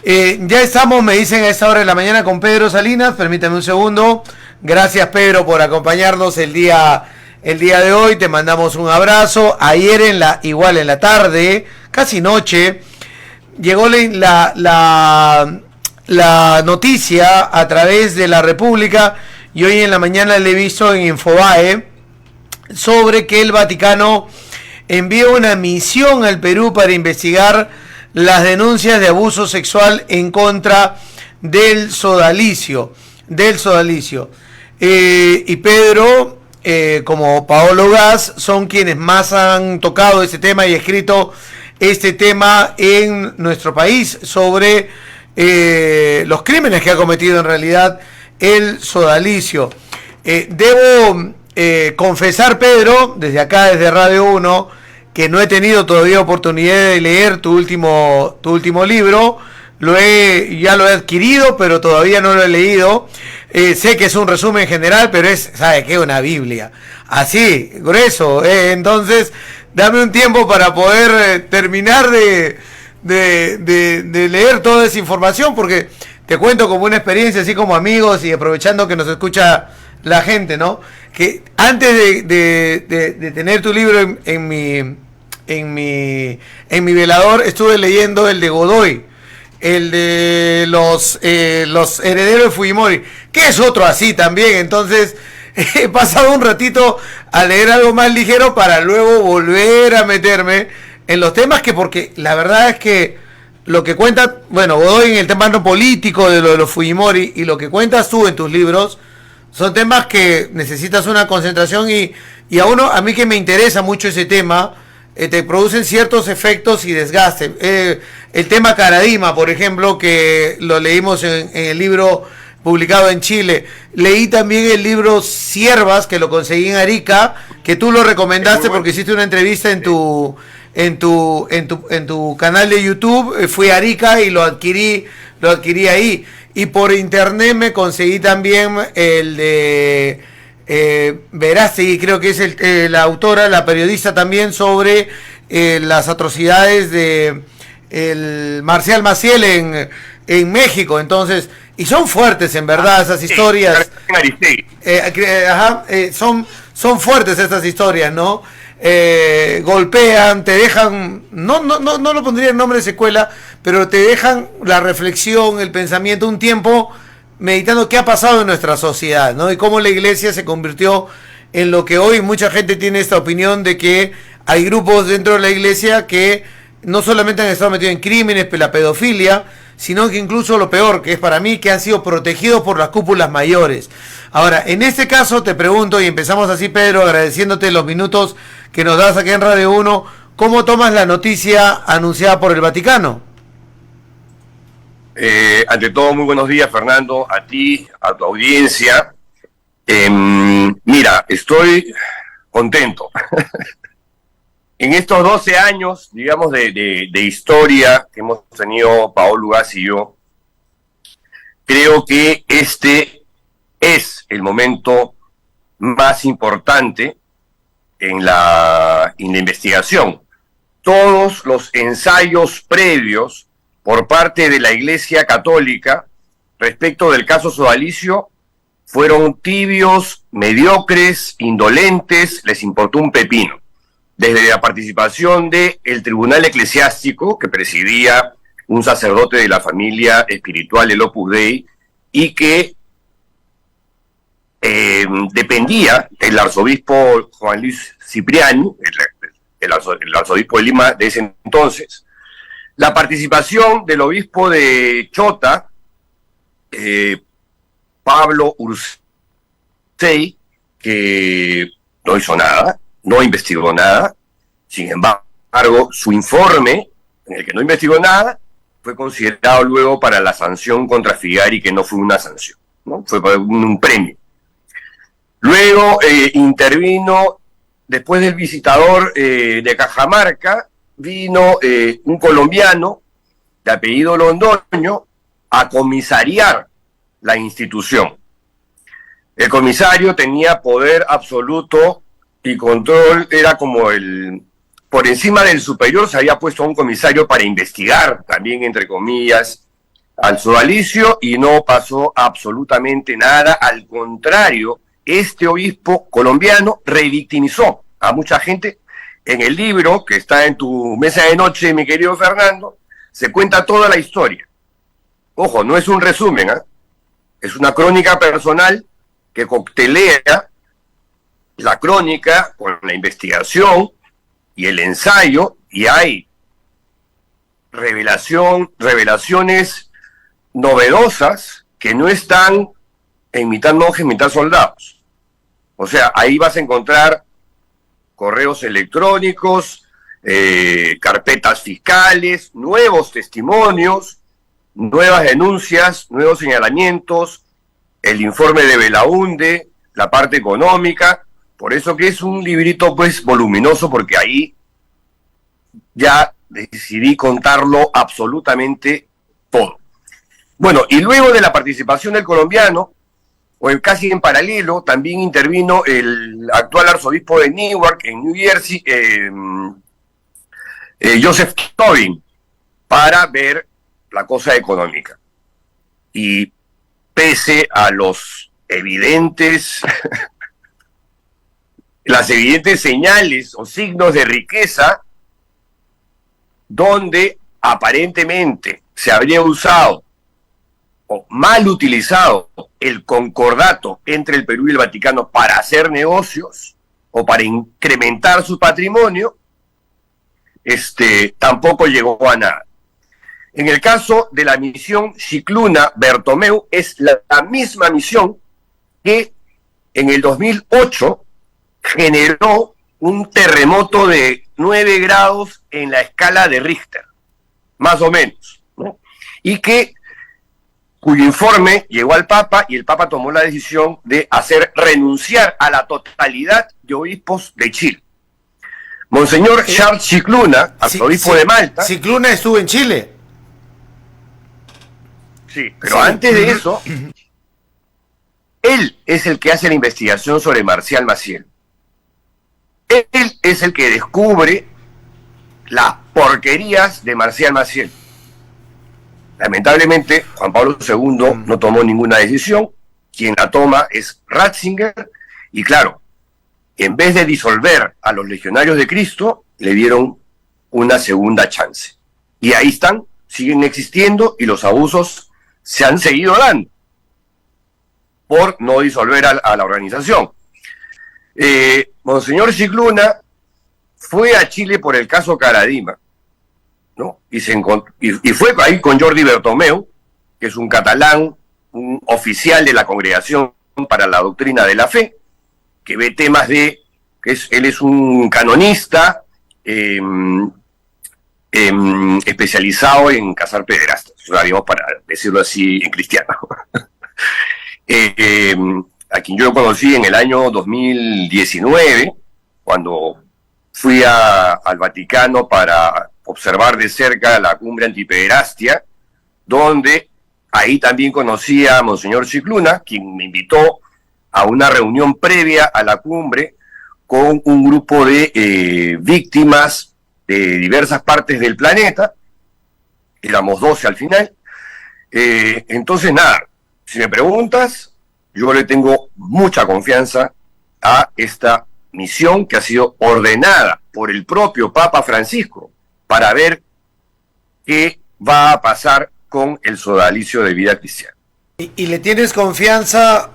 Ya estamos, me dicen a esta hora de la mañana con Pedro Salinas. Permítame un segundo. Gracias, Pedro, por acompañarnos el día de hoy. Te mandamos un abrazo. Ayer igual en la tarde, casi noche, llegó la noticia a través de la República, y hoy en la mañana le he visto en Infobae, sobre que el Vaticano envió una misión al Perú para investigar las denuncias de abuso sexual en contra del sodalicio. Y Pedro, como Paolo Gas, son quienes más han tocado este tema y escrito este tema en nuestro país sobre los crímenes que ha cometido en realidad el sodalicio. Debo confesar, Pedro, desde acá, desde Radio 1, que no he tenido todavía oportunidad de leer tu último libro. Ya lo he adquirido, pero todavía no lo he leído. Sé que es un resumen general, pero ¿sabe qué? Una Biblia. Así, grueso. Entonces, dame un tiempo para poder terminar de leer toda esa información, porque te cuento como una experiencia, así como amigos, y aprovechando que nos escucha la gente, ¿no? Que antes de tener tu libro en mi velador, estuve leyendo el de Godoy, el de los herederos de Fujimori, que es otro así también. Entonces he pasado un ratito a leer algo más ligero para luego volver a meterme en los temas, porque la verdad es que lo que cuenta, Godoy en el tema no político de lo de los Fujimori, y lo que cuentas tú en tus libros, son temas que necesitas una concentración, y a mí que me interesa mucho ese tema, te producen ciertos efectos y desgaste. El tema Caradima, por ejemplo, que lo leímos en el libro publicado en Chile. Leí también el libro Siervas, que lo conseguí en Arica, que tú lo recomendaste porque hiciste una entrevista en tu canal de YouTube. Fui a Arica y lo adquirí ahí. Y por internet me conseguí también el de Verástegui, creo que es la autora, la periodista también, sobre las atrocidades de el Marcial Maciel en México. Entonces, y son fuertes en verdad esas historias. Son fuertes estas historias, ¿no? Golpean, te dejan, no lo pondría en nombre de secuela, pero te dejan la reflexión, el pensamiento, un tiempo meditando qué ha pasado en nuestra sociedad, ¿no? Y cómo la iglesia se convirtió en lo que hoy mucha gente tiene esta opinión de que hay grupos dentro de la iglesia que no solamente han estado metidos en crímenes, la pedofilia, sino que incluso lo peor, que es para mí, que han sido protegidos por las cúpulas mayores. Ahora, en este caso te pregunto, y empezamos así, Pedro, agradeciéndote los minutos que nos das aquí en Radio 1, ¿cómo tomas la noticia anunciada por el Vaticano? Ante todo, muy buenos días, Fernando, a ti, a tu audiencia. Mira, estoy contento. En estos 12 años, digamos, de historia que hemos tenido Paolo Gas y yo, creo que este es el momento más importante en la investigación. Todos los ensayos previos por parte de la Iglesia Católica respecto del caso sodalicio fueron tibios, mediocres, indolentes, les importó un pepino. Desde la participación del Tribunal Eclesiástico, que presidía un sacerdote de la familia espiritual del Opus Dei, y que dependía del arzobispo Juan Luis Cipriani, el arzobispo de Lima de ese entonces. La participación del obispo de Chota, Pablo Ursay, que no hizo nada, no investigó nada. Sin embargo, su informe, en el que no investigó nada, fue considerado luego para la sanción contra Figari, que no fue una sanción, ¿no? Fue para un premio. Luego intervino, después del visitador de Cajamarca, vino un colombiano de apellido Londoño a comisariar la institución. El comisario tenía poder absoluto y control, era como por encima del superior se había puesto a un comisario para investigar, también entre comillas, al sodalicio y no pasó absolutamente nada. Al contrario, este obispo colombiano revictimizó a mucha gente. En el libro que está en tu mesa de noche, mi querido Fernando, se cuenta toda la historia. Ojo, no es un resumen, ¿eh? Es una crónica personal que coctelea la crónica con la investigación y el ensayo, y hay revelaciones novedosas que no están en mitad monjes, mitad soldados. O sea, ahí vas a encontrar correos electrónicos, carpetas fiscales, nuevos testimonios, nuevas denuncias, nuevos señalamientos, el informe de Belaunde, la parte económica. Por eso que es un librito pues voluminoso, porque ahí ya decidí contarlo absolutamente todo. Bueno, y luego de la participación del colombiano, o casi en paralelo, también intervino el actual arzobispo de Newark, en New Jersey, Joseph Tobin, para ver la cosa económica. Y pese a los evidentes, las evidentes señales o signos de riqueza, donde aparentemente se habría usado o mal utilizado el concordato entre el Perú y el Vaticano para hacer negocios o para incrementar su patrimonio, tampoco llegó a nada. En el caso de la misión Scicluna Bertomeu, es la misma misión que en el 2008 generó un terremoto de 9 grados en la escala de Richter, más o menos, ¿no? Y cuyo informe llegó al Papa, y el Papa tomó la decisión de hacer renunciar a la totalidad de obispos de Chile. Monseñor Charles Scicluna, arzobispo de Malta. Scicluna estuvo en Chile. Sí, pero antes de eso, él es el que hace la investigación sobre Marcial Maciel. Él es el que descubre las porquerías de Marcial Maciel. Lamentablemente, Juan Pablo II no tomó ninguna decisión. Quien la toma es Ratzinger, y claro, en vez de disolver a los legionarios de Cristo, le dieron una segunda chance. Y ahí están, siguen existiendo, y los abusos se han seguido dando por no disolver a la organización. Monseñor Scicluna fue a Chile por el caso Caradima, ¿no? Y fue ahí con Jordi Bertomeu, que es un catalán, un oficial de la Congregación para la Doctrina de la Fe, que ve temas él es un canonista especializado en cazar pederastas, o sea, digamos, para decirlo así en cristiano. A quien yo conocí en el año 2019, cuando fui al Vaticano para observar de cerca la cumbre antipederastia, donde ahí también conocí a Monseñor Scicluna, quien me invitó a una reunión previa a la cumbre con un grupo de víctimas de diversas partes del planeta. Éramos 12 al final. Entonces, nada, si me preguntas, yo le tengo mucha confianza a esta misión que ha sido ordenada por el propio Papa Francisco para ver qué va a pasar con el sodalicio de vida cristiana. ¿Y le tienes confianza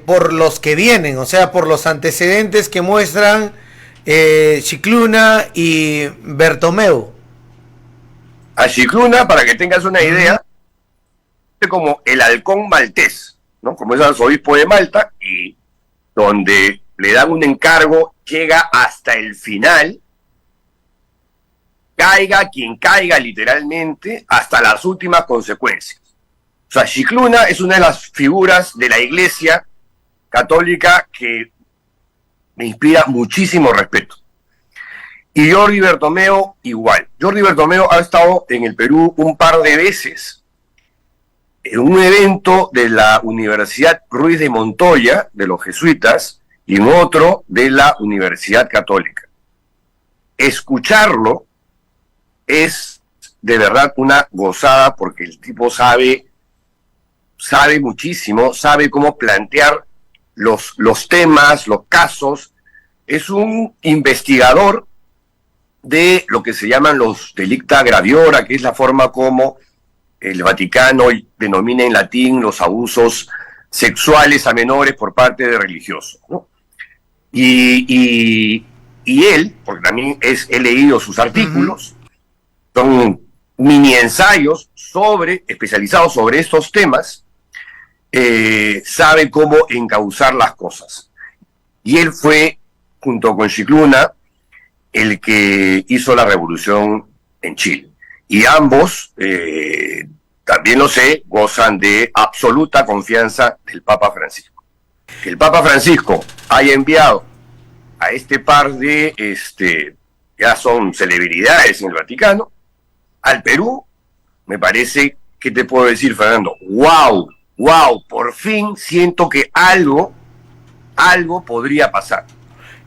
por los que vienen, o sea, por los antecedentes que muestran Scicluna y Bertomeu? A Scicluna, para que tengas una idea, es como el halcón maltés, ¿no? Como es arzobispo de Malta, y donde le dan un encargo, llega hasta el final, caiga quien caiga literalmente, hasta las últimas consecuencias. O sea, Scicluna es una de las figuras de la Iglesia católica que me inspira muchísimo respeto. Y Jordi Bertomeu igual. Jordi Bertomeu ha estado en el Perú un par de veces en un evento de la Universidad Ruiz de Montoya, de los jesuitas, y en otro de la Universidad Católica. Escucharlo es de verdad una gozada porque el tipo sabe muchísimo, sabe cómo plantear los temas, los casos. Es un investigador de lo que se llaman los delicta graviora, que es la forma como el Vaticano denomina en latín los abusos sexuales a menores por parte de religiosos, ¿no? Y él, porque también he leído sus artículos, son mini ensayos especializados sobre estos temas, sabe cómo encauzar las cosas. Y él fue, junto con Scicluna, el que hizo la revolución en Chile. Y ambos, también lo sé, gozan de absoluta confianza del Papa Francisco. Que el Papa Francisco haya enviado a este par de, ya son celebridades en el Vaticano, al Perú, me parece, ¿qué te puedo decir, Fernando? ¡Wow! Por fin siento que algo podría pasar.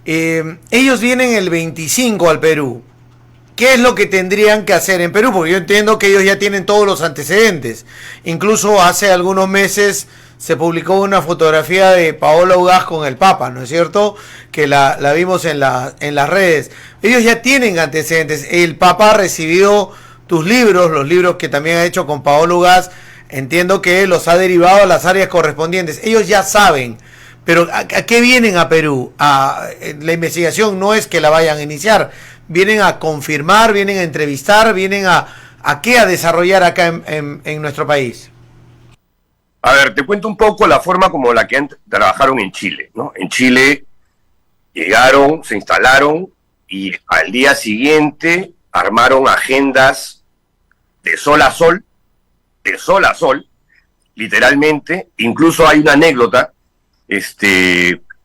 Ellos vienen el 25 al Perú. ¿Qué es lo que tendrían que hacer en Perú? Porque yo entiendo que ellos ya tienen todos los antecedentes. Incluso hace algunos meses se publicó una fotografía de Paola Ugaz con el Papa, ¿no es cierto? Que la vimos en las redes. Ellos ya tienen antecedentes. El Papa ha recibido tus libros, los libros que también ha hecho con Paola Ugaz. Entiendo que los ha derivado a las áreas correspondientes. Ellos ya saben. Pero ¿a qué vienen a Perú? La investigación no es que la vayan a iniciar. Vienen a confirmar, vienen a entrevistar, vienen a qué a desarrollar acá en nuestro país. A ver, te cuento un poco la forma como la que trabajaron en Chile, ¿no? En Chile llegaron, se instalaron y al día siguiente armaron agendas de sol a sol, literalmente. Incluso hay una anécdota,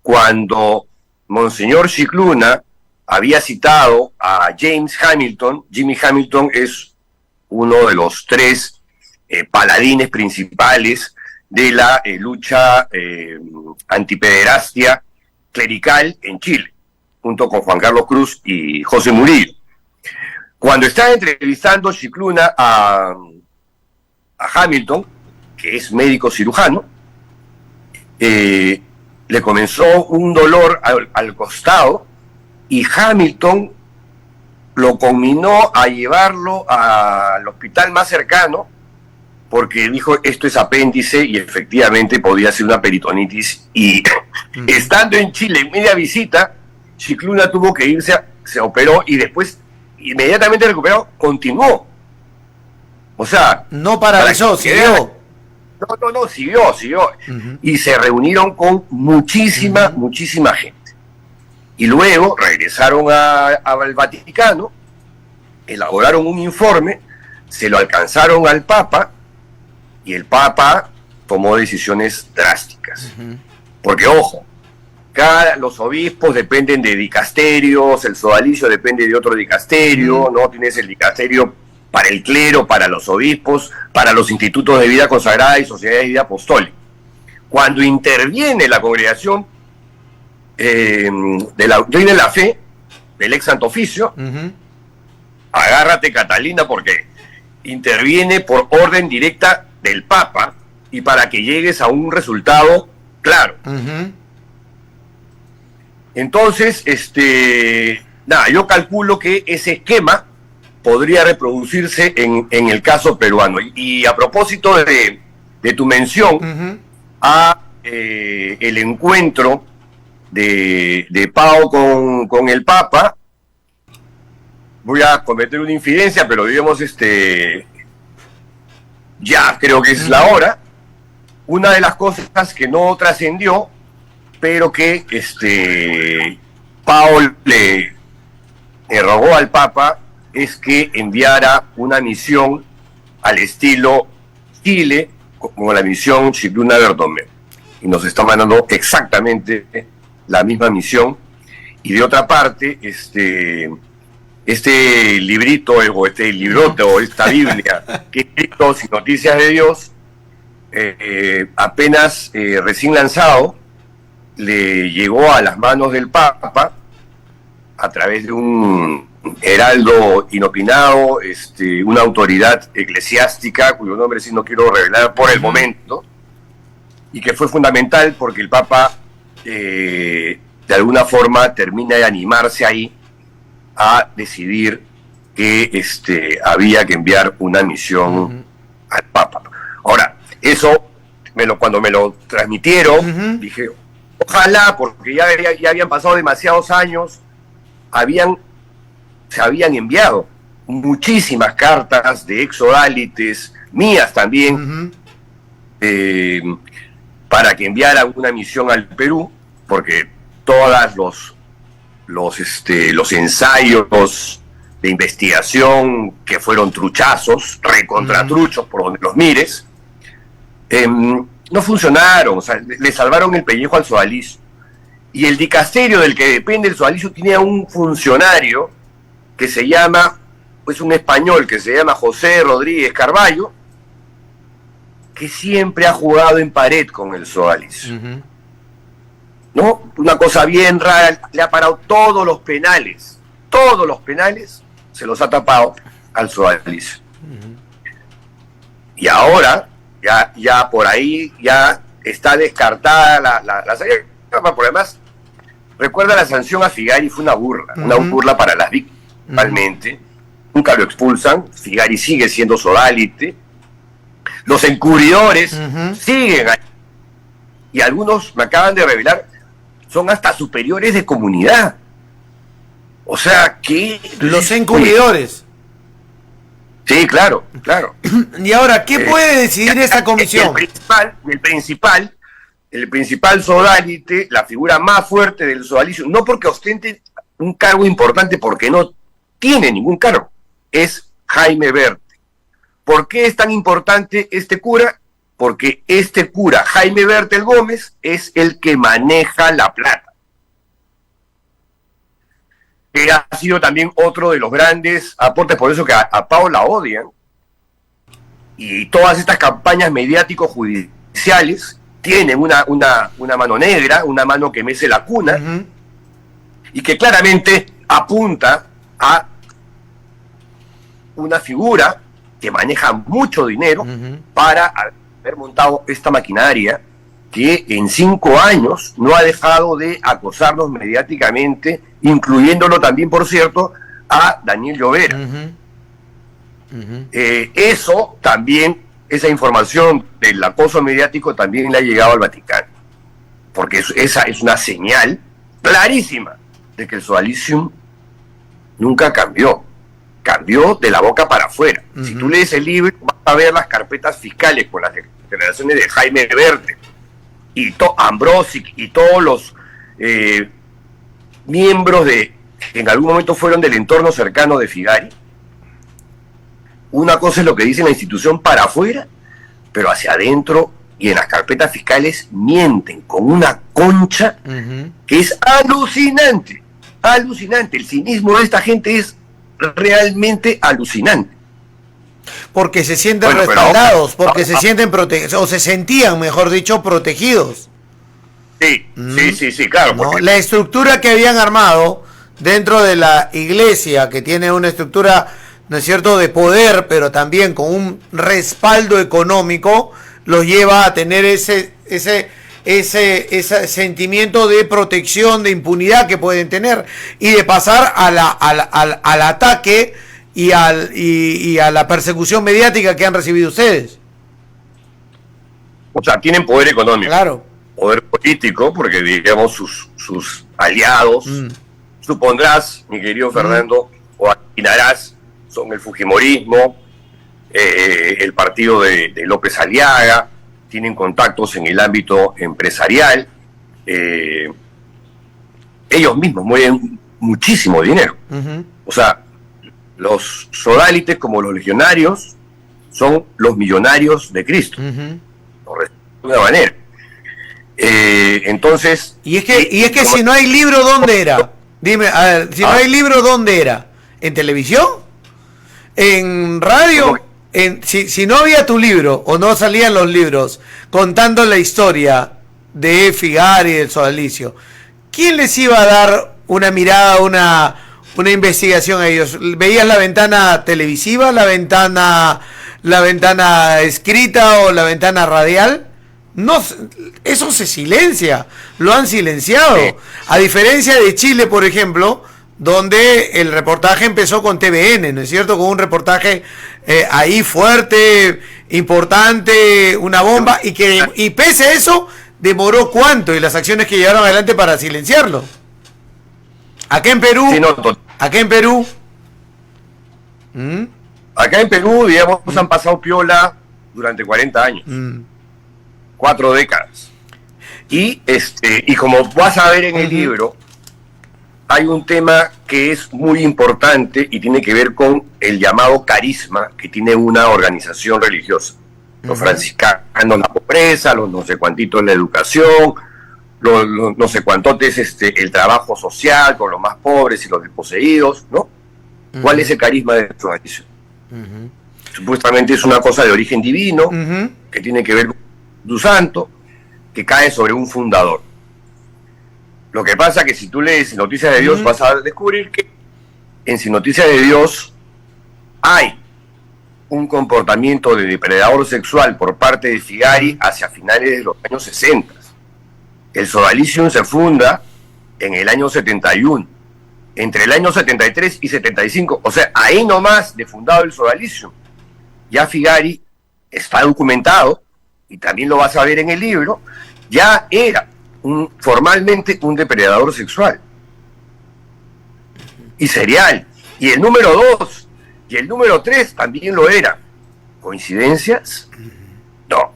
cuando Monseñor Scicluna había citado a James Hamilton. Jimmy Hamilton es uno de los tres paladines principales de la lucha antipederastia clerical en Chile, junto con Juan Carlos Cruz y José Murillo. Cuando estaba entrevistando Scicluna a Hamilton, que es médico cirujano, le comenzó un dolor al costado y Hamilton lo conminó a llevarlo al hospital más cercano porque dijo, esto es apéndice, y efectivamente podía ser una peritonitis. Y estando en Chile en media visita, Scicluna tuvo que irse, se operó y después, inmediatamente recuperado, continuó. O sea... No paralizó, siguió. No, siguió. Y se reunieron con muchísima gente. Y luego regresaron al Vaticano, elaboraron un informe, se lo alcanzaron al Papa, y el Papa tomó decisiones drásticas. Porque, ojo, los obispos dependen de dicasterios, el sodalicio depende de otro dicasterio, ¿no? Tienes el dicasterio para el clero, para los obispos, para los institutos de vida consagrada y sociedades de vida apostólica. Cuando interviene la congregación de la doctrina de la fe, del ex Santo Oficio, agárrate, Catalina, porque interviene por orden directa del Papa y para que llegues a un resultado claro. Entonces, yo calculo que ese esquema podría reproducirse en el caso peruano. Y a propósito de tu mención a el encuentro de Pao con el Papa, voy a cometer una infidencia, pero digamos, ya creo que es la hora. Una de las cosas que no trascendió, pero que Pao le rogó al Papa, es que enviara una misión al estilo Chile, como la misión Scicluna Bertomeu. Y nos está mandando exactamente la misma misión. Y de otra parte, este librito, o este librote, o esta Biblia, que es Escritos y Noticias de Dios, apenas recién lanzado, le llegó a las manos del Papa a través de un heraldo inopinado, una autoridad eclesiástica, cuyo nombre sí no quiero revelar por el momento, y que fue fundamental porque el Papa, de alguna forma, termina de animarse ahí a decidir que había que enviar una misión al Papa. Ahora, eso, cuando me lo transmitieron, dije, ojalá, porque ya habían pasado demasiados años, se habían enviado muchísimas cartas de exodálites, mías también, para que enviara una misión al Perú, porque todos los ensayos de investigación que fueron truchazos, recontratruchos por donde los mires, no funcionaron, o sea, le salvaron el pellejo al sodalicio. Y el dicasterio del que depende el sodalicio tiene a un funcionario que se llama, pues un español que se llama José Rodríguez Carballo, que siempre ha jugado en pared con el sodalicio. ¿No? Una cosa bien rara, le ha parado todos los penales se los ha tapado al sodalicio. Y ahora, ya por ahí, ya está descartada la salida. Por además, recuerda la sanción a Figari, fue una burla para las víctimas, realmente. Nunca lo expulsan, Figari sigue siendo sodálite, los encubridores siguen ahí, y algunos me acaban de revelar, son hasta superiores de comunidad. O sea, que... Los encubridores. Sí, claro. Y ahora, ¿qué puede decidir esa comisión? El principal sodalite, la figura más fuerte del sodalicio, no porque ostente un cargo importante, porque no tiene ningún cargo, es Jaime Berte. ¿Por qué es tan importante este cura? Porque este cura, Jaime Bertel Gómez, es el que maneja la plata. Que ha sido también otro de los grandes aportes, por eso que a Pao la odian, y todas estas campañas mediáticos judiciales tienen una mano negra, una mano que mece la cuna, y que claramente apunta a una figura que maneja mucho dinero para haber montado esta maquinaria que en 5 años no ha dejado de acosarnos mediáticamente, incluyéndolo también, por cierto, a Daniel Llovera. Eso también, esa información del acoso mediático también le ha llegado al Vaticano, porque esa es una señal clarísima de que el sodalicium nunca cambió de la boca para afuera. Si tú lees el libro, vas a ver las carpetas fiscales con las declaraciones de Jaime Berte y Ambrosic y todos los miembros que en algún momento fueron del entorno cercano de Figari. Una cosa es lo que dice la institución para afuera, pero hacia adentro y en las carpetas fiscales mienten con una concha que es alucinante. El cinismo de esta gente es realmente alucinante. Porque se sienten respaldados, porque se sienten protegidos, o se sentían, mejor dicho, protegidos. Sí, claro. ¿No? La estructura que habían armado dentro de la iglesia, que tiene una estructura, ¿no es cierto?, de poder, pero también con un respaldo económico, los lleva a tener ese sentimiento de protección, de impunidad que pueden tener, y de pasar al ataque y a la persecución mediática que han recibido ustedes. O sea, tienen poder económico. Claro. Poder político, porque digamos sus aliados, supondrás, mi querido Fernando, o atinarás, son el fujimorismo, el partido de López Aliaga, tienen contactos en el ámbito empresarial, ellos mismos mueven muchísimo dinero. O sea, los sodalites como los legionarios son los millonarios de Cristo, por decirlo de una manera. Entonces... Y es que si no hay libro, ¿dónde era? Dime, a ver, si no hay libro, ¿dónde era? ¿En televisión? ¿En radio? Si no había tu libro, o no salían los libros contando la historia de Figari y del sodalicio, ¿quién les iba a dar una mirada, una investigación a ellos. ¿Veías la ventana televisiva, la ventana escrita o la ventana radial? No, eso se silencia, lo han silenciado. Sí. A diferencia de Chile, por ejemplo, donde el reportaje empezó con TVN, ¿no es cierto? Con un reportaje ahí fuerte, importante, una bomba, y pese a eso, demoró cuánto, y las acciones que llevaron adelante para silenciarlo. Acá en Perú, Sí, no, acá en Perú, acá en Perú, digamos, han pasado piola durante 40 años, 4 décadas. Y como vas a ver en el libro, hay un tema que es muy importante y tiene que ver con el llamado carisma que tiene una organización religiosa. Los franciscanos, la pobreza, los no sé cuantitos la educación, los no sé cuantotes el trabajo social con los más pobres y los desposeídos, ¿no? ¿Cuál es el carisma de esta organización? Supuestamente es una cosa de origen divino, que tiene que ver con tu santo, que cae sobre un fundador. Lo que pasa es que si tú lees Sin Noticias de Dios, vas a descubrir que en Sin Noticias de Dios hay un comportamiento de depredador sexual por parte de Figari hacia finales de los años 60. El Sodalicium se funda en el año 71. Entre el año 73 y 75, o sea, ahí nomás de fundado el Sodalicium, ya Figari está documentado, y también lo vas a ver en el libro, ya era formalmente un depredador sexual y serial, y el número 2 y el número 3 también lo era. ¿Coincidencias? No.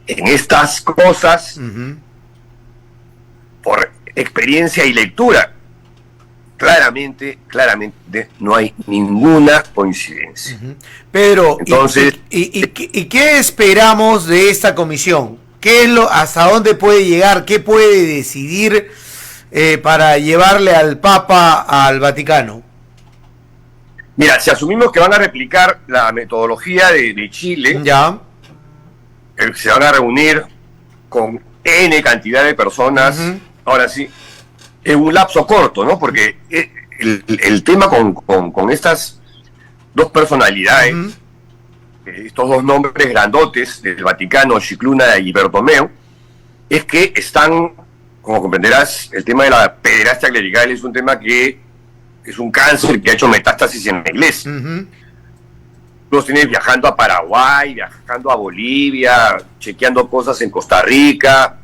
En estas cosas, por experiencia y lectura, claramente no hay ninguna coincidencia. Pedro, entonces, ¿y qué esperamos de esta comisión? ¿Qué es hasta dónde puede llegar? ¿Qué puede decidir para llevarle al Papa al Vaticano? Mira, si asumimos que van a replicar la metodología de Chile, ya se van a reunir con N cantidad de personas, ahora sí, en un lapso corto, ¿no? Porque el tema con estas dos personalidades, estos dos nombres grandotes del Vaticano, Scicluna y Bertomeu, es que están, como comprenderás, el tema de la pederastia clerical es un tema que es un cáncer que ha hecho metástasis en la iglesia. Los tienes viajando a Paraguay, viajando a Bolivia, chequeando cosas en Costa Rica,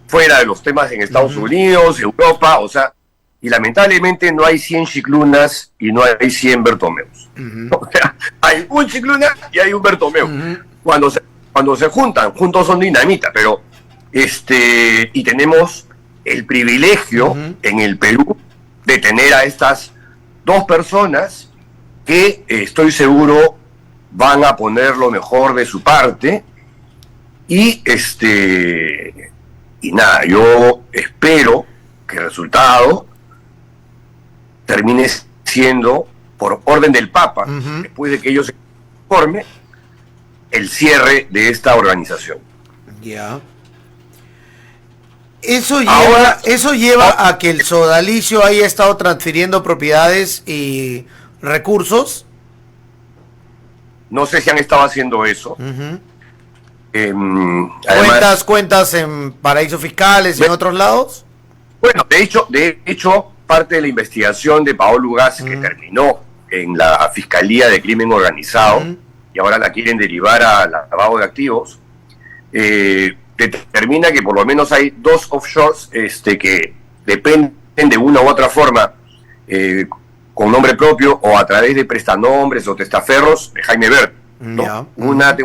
fuera de los temas en Estados Unidos, Europa, o sea, y lamentablemente no hay 100 Sciclunas y no hay 100 Bertomeus. O sea, hay un Scicluna y hay un Bertomeu. Cuando se juntan, juntos son dinamita, pero y tenemos el privilegio en el Perú de tener a estas dos personas que estoy seguro van a poner lo mejor de su parte y nada, yo espero que el resultado termine siendo, por orden del Papa, después de que ellos se informen, el cierre de esta organización. Ya. Eso lleva a que el sodalicio haya estado transfiriendo propiedades y recursos. No sé si han estado haciendo eso. Además, cuentas en paraísos fiscales y en otros lados. Bueno, de hecho, parte de la investigación de Paolo Ugaz, que terminó en la Fiscalía de Crimen Organizado, y ahora la quieren derivar a lavado de activos, determina que por lo menos hay 2 offshores que dependen de una u otra forma, con nombre propio o a través de prestanombres o testaferros de Jaime Bert, ¿no? Una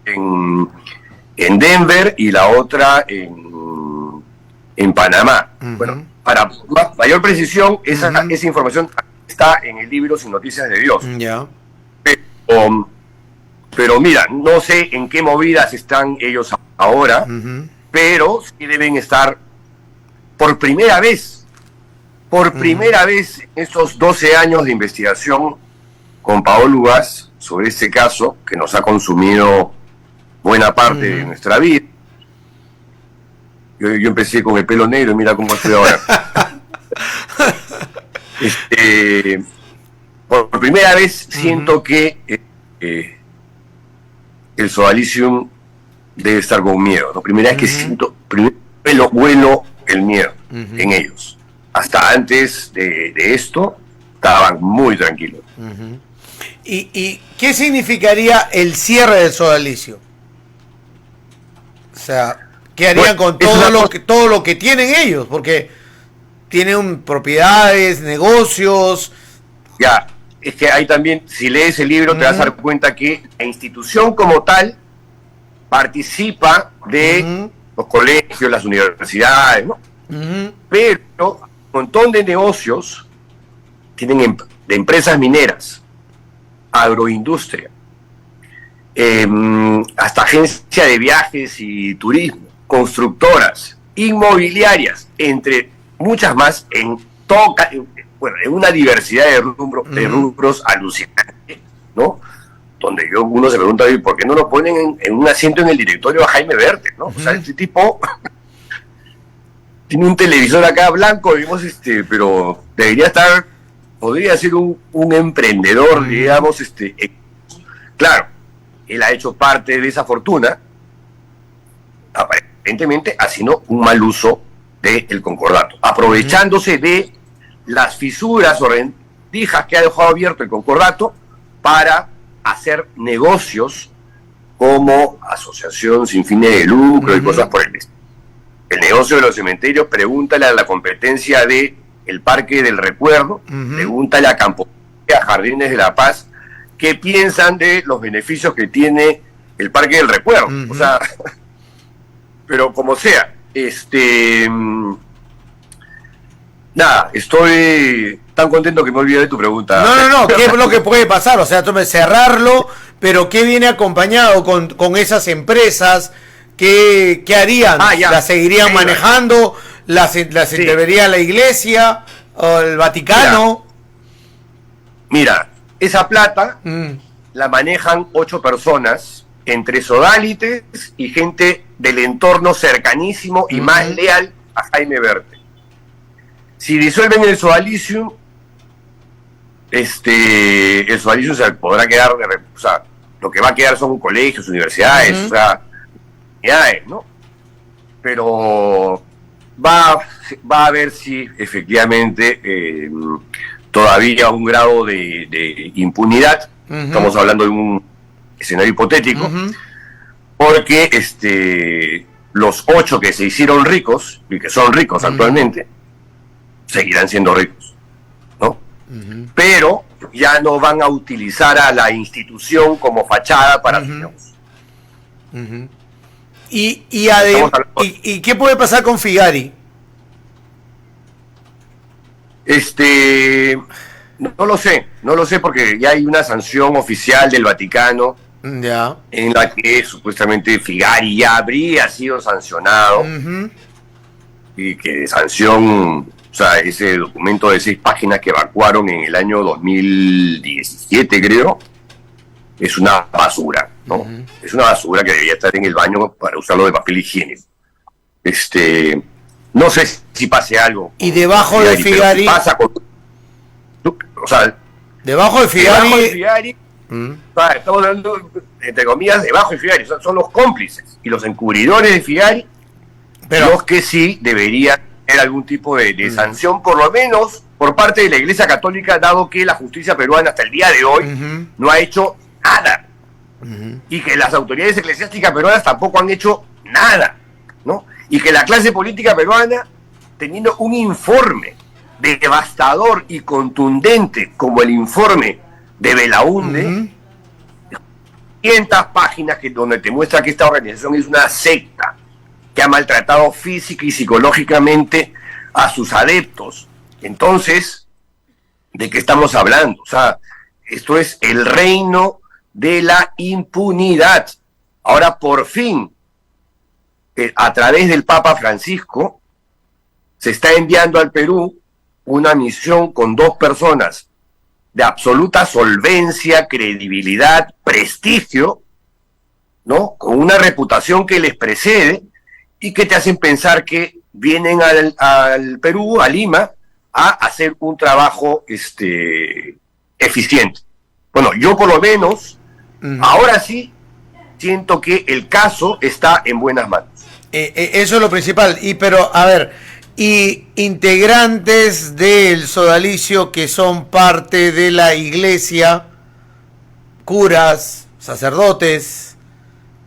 en Denver y la otra en Panamá. Bueno, para mayor precisión, esa información está en el libro Sin Noticias de Dios. Pero mira, no sé en qué movidas están ellos ahora, pero sí deben estar por primera vez en estos 12 años de investigación con Paolo Ugaz sobre este caso que nos ha consumido buena parte de nuestra vida. Yo empecé con el pelo negro y mira cómo estoy ahora. Por primera vez siento que el sodalicium debe estar con miedo. La primera vez que siento, primero vuelo el miedo en ellos. Hasta antes de esto, estaban muy tranquilos. ¿Y qué significaría el cierre del sodalicio? O sea, ¿qué harían con todo lo que tienen ellos? Porque tienen propiedades, negocios. Ya, es que hay también, si lees el libro, te vas a dar cuenta que la institución como tal participa de los colegios, las universidades, ¿no? Pero un montón de negocios tienen de empresas mineras, agroindustria, hasta agencia de viajes y turismo, constructoras, inmobiliarias, entre muchas más, en una diversidad de rubros alucinantes, ¿no? Donde uno se pregunta, ¿por qué no lo ponen en un asiento en el directorio a Jaime Verde, ¿no? O sea, este tipo tiene un televisor acá blanco, digamos, pero podría ser un emprendedor, digamos, claro, él ha hecho parte de esa fortuna, aparentemente haciendo un mal uso del concordato, aprovechándose de las fisuras o rendijas que ha dejado abierto el concordato para hacer negocios como asociación sin fines de lucro y cosas por el estilo. El negocio de los cementerios, pregúntale a la competencia de el Parque del Recuerdo, pregúntale a Campo, a Jardines de la Paz, qué piensan de los beneficios que tiene el Parque del Recuerdo. O sea, pero como sea, nada, estoy tan contento que me olvidé de tu pregunta. No, ¿qué es lo que puede pasar? O sea, cerrarlo, pero ¿qué viene acompañado con esas empresas? ¿Qué harían? ¿Las seguirían manejando? ¿Las intervendría la Iglesia o el Vaticano? Mira, esa plata la manejan 8 personas, entre sodálites y gente del entorno cercanísimo y más leal a Jaime Verde. Si disuelven el sodalicium, el sodalicium se podrá quedar, o sea, lo que va a quedar son colegios, universidades, o sea, ¿no? Pero va a ver si efectivamente todavía un grado de impunidad, estamos hablando de un escenario hipotético, porque los 8 que se hicieron ricos, y que son ricos actualmente, seguirán siendo ricos, ¿no? Pero ya no van a utilizar a la institución como fachada para sus negocios. ¿Y qué puede pasar con Figari? No lo sé porque ya hay una sanción oficial del Vaticano en la que supuestamente Figari ya habría sido sancionado y que de sanción, o sea, ese documento de 6 páginas que evacuaron en el año 2017, creo, es una basura, ¿no? Es una basura que debía estar en el baño para usarlo de papel higiénico. No sé si pase algo. Y debajo de Figari, si pasa con, o sea, debajo de Figari, o sea, estamos hablando, entre comillas, debajo de Figari, son los cómplices y los encubridores de Figari, pero los que sí deberían tener algún tipo de sanción, por lo menos por parte de la Iglesia Católica, dado que la justicia peruana hasta el día de hoy no ha hecho nada, y que las autoridades eclesiásticas peruanas tampoco han hecho nada, ¿no? Y que la clase política peruana, teniendo un informe devastador y contundente como el informe de Belaúnde, 500 páginas donde te muestra que esta organización es una secta que ha maltratado física y psicológicamente a sus adeptos. Entonces, ¿de qué estamos hablando? O sea, esto es el reino de la impunidad. Ahora, por fin, a través del Papa Francisco, se está enviando al Perú una misión con 2 personas de absoluta solvencia, credibilidad, prestigio, ¿no? Con una reputación que les precede y que te hacen pensar que vienen al Perú, a Lima, a hacer un trabajo eficiente. Bueno, yo por lo menos, ahora sí, siento que el caso está en buenas manos. Eso es lo principal. Pero, a ver, y integrantes del sodalicio que son parte de la iglesia, curas, sacerdotes,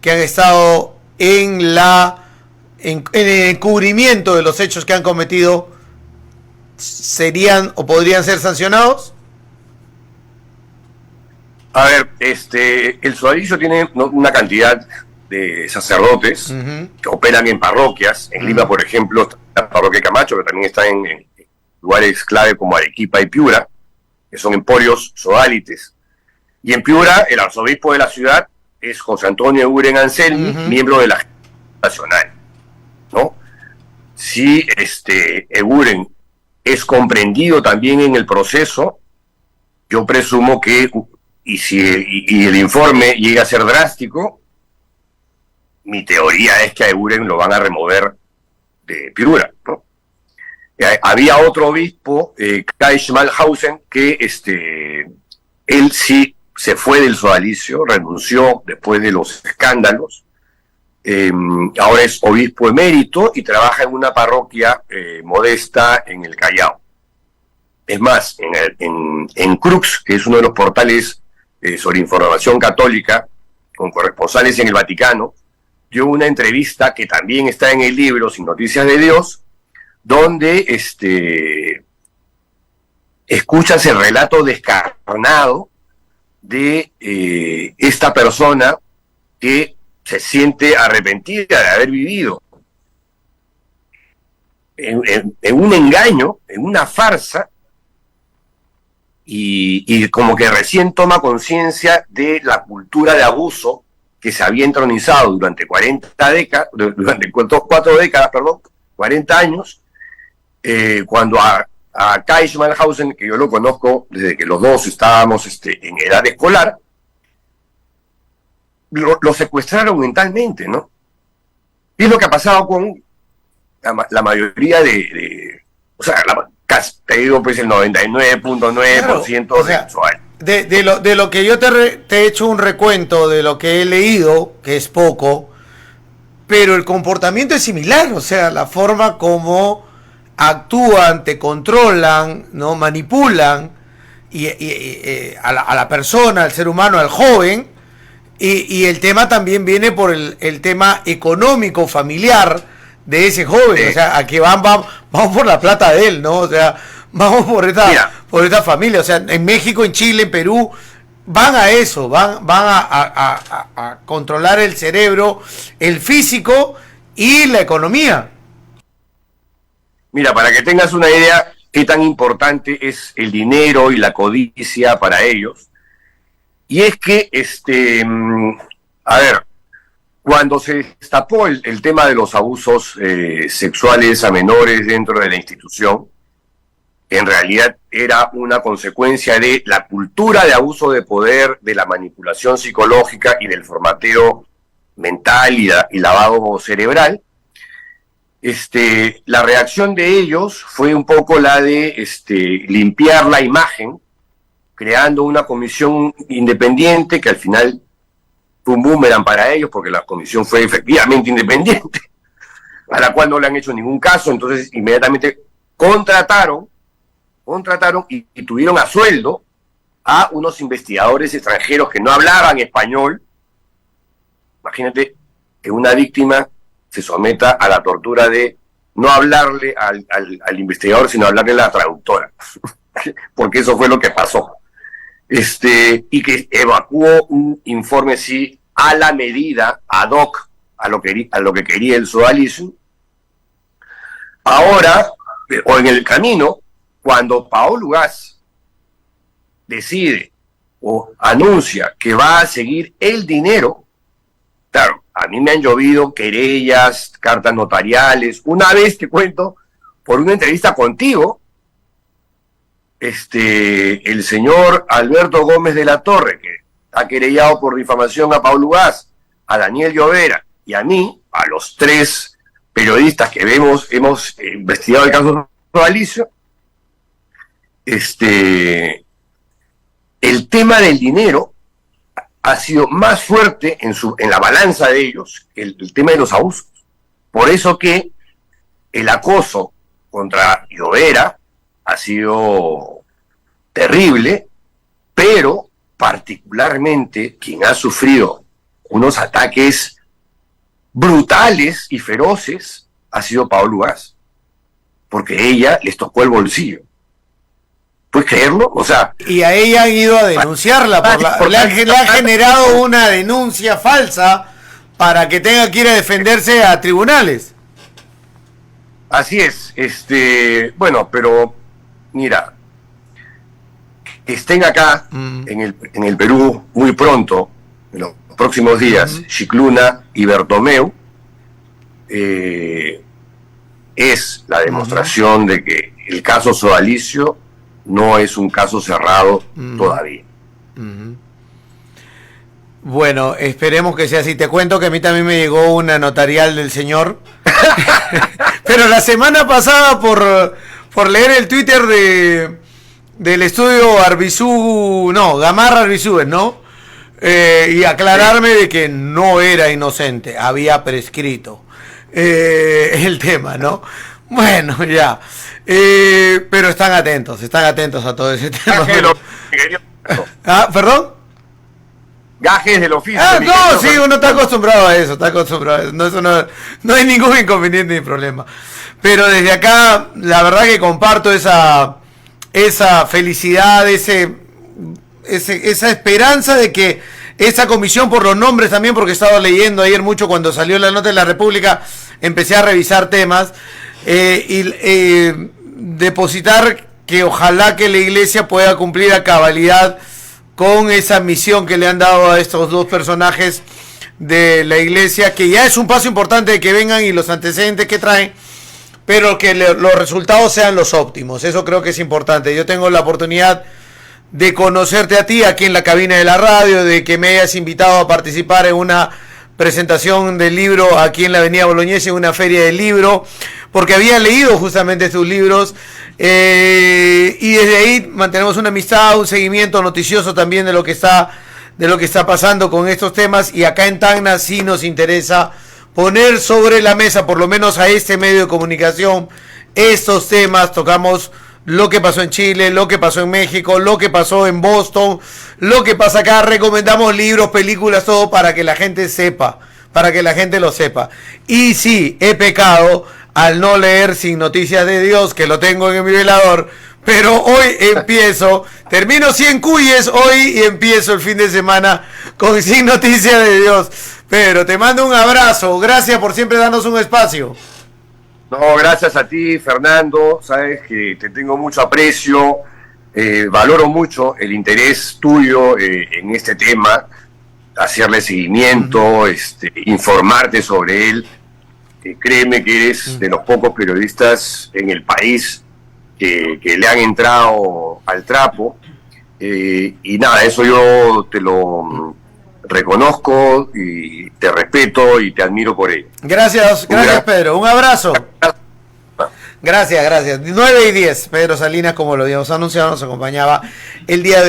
que han estado en el encubrimiento de los hechos que han cometido, ¿serían o podrían ser sancionados? A ver, el sodalicio tiene una cantidad de sacerdotes que operan en parroquias. En Lima, por ejemplo, la parroquia de Camacho, que también está en lugares clave como Arequipa y Piura, que son emporios sodalites. Y en Piura, el arzobispo de la ciudad es José Antonio Eguren Anselmi, miembro de la Nacional, ¿no? Si Eguren es comprendido también en el proceso, yo presumo que, y el informe llega a ser drástico, mi teoría es que a Eguren lo van a remover de Piura, ¿no? Había otro obispo, Kai Schmalhausen, que él sí se fue del sodalicio, renunció después de los escándalos. Ahora es obispo emérito y trabaja en una parroquia modesta en el Callao. Es más, en Crux, que es uno de los portales sobre información católica, con corresponsales en el Vaticano, dio una entrevista que también está en el libro Sin Noticias de Dios, donde escuchas el relato descarnado de esta persona que se siente arrepentida de haber vivido en un engaño, en una farsa, y como que recién toma conciencia de la cultura de abuso que se había entronizado durante 40 décadas, durante 4 décadas, 40 años, cuando a Kai Schmalhausen, que yo lo conozco desde que los dos estábamos en edad escolar, lo secuestraron mentalmente, ¿no? Y es lo que ha pasado con la mayoría o sea, te digo, pues el 99.9% claro, de usuarios. De lo que yo te he hecho un recuento de lo que he leído, que es poco, pero el comportamiento es similar, o sea, la forma como actúan, te controlan, ¿no? Manipulan a la persona, al ser humano, al joven, y el tema también viene por el tema económico, familiar de ese joven, sí. O sea, aquí vamos por la plata de él, ¿no? O sea, vamos por esta familia, o sea, en México, en Chile, en Perú, van a eso, van a controlar el cerebro, el físico y la economía. Mira, para que tengas una idea qué tan importante es el dinero y la codicia para ellos, y es que, a ver, cuando se destapó el tema de los abusos sexuales a menores dentro de la institución, en realidad era una consecuencia de la cultura de abuso de poder, de la manipulación psicológica y del formateo mental y lavado cerebral. La reacción de ellos fue un poco la de limpiar la imagen, creando una comisión independiente que al final fue un boomerang para ellos porque la comisión fue efectivamente independiente, a la cual no le han hecho ningún caso. Entonces inmediatamente contrataron y tuvieron a sueldo a unos investigadores extranjeros que no hablaban español. Imagínate que una víctima se someta a la tortura de no hablarle al investigador, sino hablarle a la traductora, porque eso fue lo que pasó. Y que evacuó un informe sí a la medida, ad hoc, a lo que quería el sodalicio. Ahora, o en el camino, cuando Paolo Ugaz decide o anuncia que va a seguir el dinero, claro, a mí me han llovido querellas, cartas notariales. Una vez te cuento, por una entrevista contigo, el señor Alberto Gómez de la Torre, que ha querellado por difamación a Paolo Ugaz, a Daniel Llovera y a mí, a los 3 periodistas que hemos investigado el caso sodalicio, el tema del dinero ha sido más fuerte en la balanza de ellos que el tema de los abusos. Por eso que el acoso contra Llovera ha sido terrible, pero particularmente quien ha sufrido unos ataques brutales y feroces ha sido Paola Ugaz, porque ella les tocó el bolsillo. ¿Puedes creerlo? O sea, y a ella han ido a denunciarla, le han generado una denuncia falsa para que tenga que ir a defenderse a tribunales. Así es. Bueno, pero mira, que estén acá en el Perú muy pronto, en los próximos días, Scicluna y Bertomeu, es la demostración de que el caso Sodalicio no es un caso cerrado todavía. Bueno, esperemos que sea así. Te cuento que a mí también me llegó una notarial del señor. Pero la semana pasada, por leer el Twitter del estudio Gamarra Arbizú, ¿no? Y aclararme de que no era inocente, había prescrito el tema, ¿no? Bueno, ya. Pero están atentos a todo ese tema. ¿Perdón? Gajes del oficio. No, sí, uno está acostumbrado a eso, no hay ningún inconveniente ni problema. Pero desde acá, la verdad que comparto esa felicidad, esa esperanza de que esa comisión, por los nombres también, porque he estado leyendo ayer mucho cuando salió la nota de la República, empecé a revisar temas, depositar que ojalá que la iglesia pueda cumplir a cabalidad con esa misión que le han dado a estos dos personajes de la iglesia, que ya es un paso importante de que vengan y los antecedentes que traen, pero que los resultados sean los óptimos. Eso creo que es importante. Yo tengo la oportunidad de conocerte a ti aquí en la cabina de la radio, de que me hayas invitado a participar en una presentación del libro aquí en la Avenida Bolognesi, en una feria del libro, porque había leído justamente tus libros, y desde ahí mantenemos una amistad, un seguimiento noticioso también de lo que está pasando con estos temas, y acá en Tacna sí nos interesa poner sobre la mesa, por lo menos a este medio de comunicación, estos temas. Tocamos lo que pasó en Chile, lo que pasó en México, lo que pasó en Boston, lo que pasa acá. Recomendamos libros, películas, todo para que la gente sepa, para que la gente lo sepa. Y sí, he pecado al no leer Sin Noticias de Dios, que lo tengo en mi velador, pero hoy termino 100 cuyes hoy y empiezo el fin de semana con Sin Noticias de Dios. Pero te mando un abrazo, gracias por siempre darnos un espacio. No, gracias a ti, Fernando, sabes que te tengo mucho aprecio, valoro mucho el interés tuyo en este tema, hacerle seguimiento, informarte sobre él. Créeme que eres de los pocos periodistas en el país que le han entrado al trapo, y nada, eso yo te lo reconozco y te respeto y te admiro por ello. Gracias Pedro, un abrazo. Gracias. 9:10, Pedro Salinas, como lo habíamos anunciado, nos acompañaba el día de